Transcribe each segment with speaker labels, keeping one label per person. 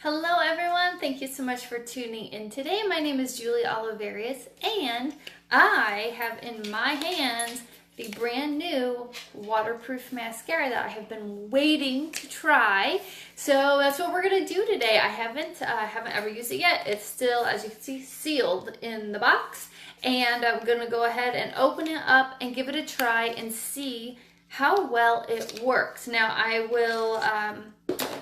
Speaker 1: Hello everyone, thank you so much for tuning in today. My name is Julie Oliverius and I have in my hands the brand new waterproof mascara that I have been waiting to try. So that's what we're going to do today. I haven't ever used it yet. It's still, as you can see, sealed in the box. And I'm going to go ahead and open it up and give it a try and see how well it works. Now I will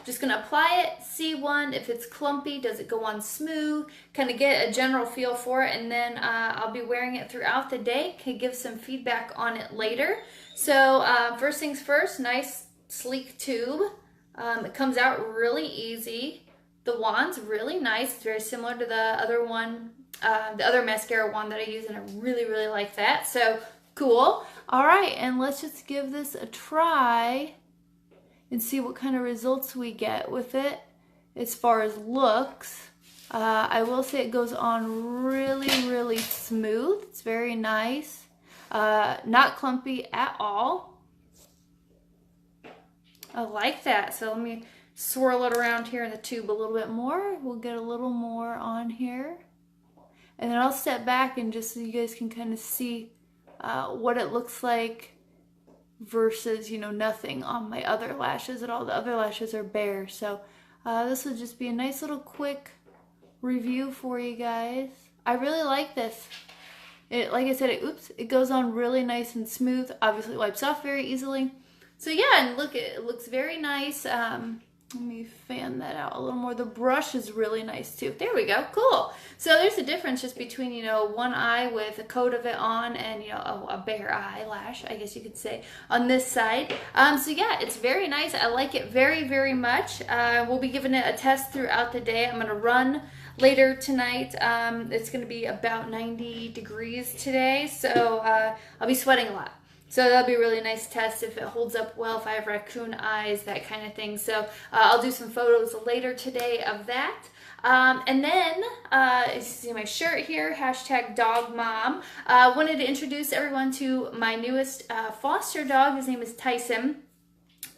Speaker 1: just gonna apply it, see if it's clumpy, does it go on smooth, kind of get a general feel for it, and then I'll be wearing it throughout the day, can give some feedback on it later. So first things first, nice sleek tube. It comes out really easy. The wand's really nice. It's very similar to the other one, the other mascara wand that I use, and I really like that. So cool. All right, and let's just give this a try and see what kind of results we get with it as far as looks. I will say it goes on really smooth. It's very nice. Not clumpy at all. I like that. So let me swirl it around here in the tube a little bit more. We'll get a little more on here. And then I'll step back and just so you guys can kind of see what it looks like versus, you know, nothing on my other lashes at all. The other lashes are bare. So this will just be a nice little quick review for you guys. I really like this. It, like I said, it goes on really nice and smooth. Obviously wipes off very easily. So yeah, and look, it looks very nice. Let me fan that out a little more. The brush is really nice too. There we go, cool. So there's a difference just between, you know, one eye with a coat of it on and, you know, a bare eyelash, I guess you could say, on this side. So yeah, it's very nice. I like it very much. We'll be giving it a test throughout the day. I'm gonna run later tonight. It's gonna be about 90 degrees today, so I'll be sweating a lot. So that'll be a really nice test if it holds up well, if I have raccoon eyes, that kind of thing. So I'll do some photos later today of that. And then, you see my shirt here, #dogmom. Wanted to introduce everyone to my newest foster dog. His name is Tyson.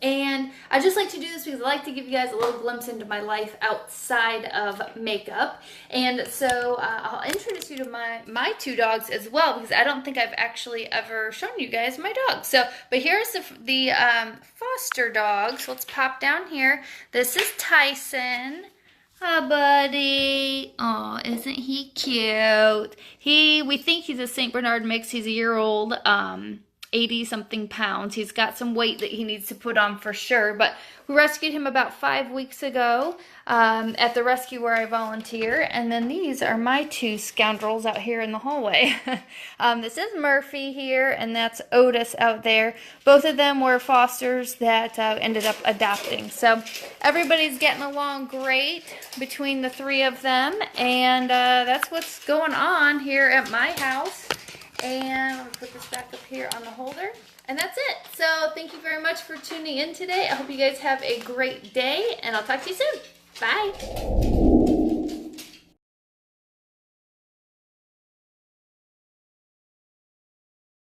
Speaker 1: And I just like to do this because I like to give you guys a little glimpse into my life outside of makeup. And so I'll introduce you to my two dogs as well, because I don't think I've actually ever shown you guys my dogs. So, but here's the foster dogs. Let's pop down here. This is Tyson. Hi, buddy. Oh, isn't he cute? We think he's a St. Bernard mix. He's a year old. 80-something pounds. He's got some weight that he needs to put on for sure, but we rescued him about 5 weeks ago at the rescue where I volunteer, and then these are my two scoundrels out here in the hallway. This is Murphy here, and that's Otis out there. Both of them were fosters that ended up adopting, so everybody's getting along great between the three of them, and that's what's going on here at my house. And I'm going to put this back up here on the holder. And that's it. So thank you very much for tuning in today. I hope you guys have a great day. And I'll talk to you soon. Bye.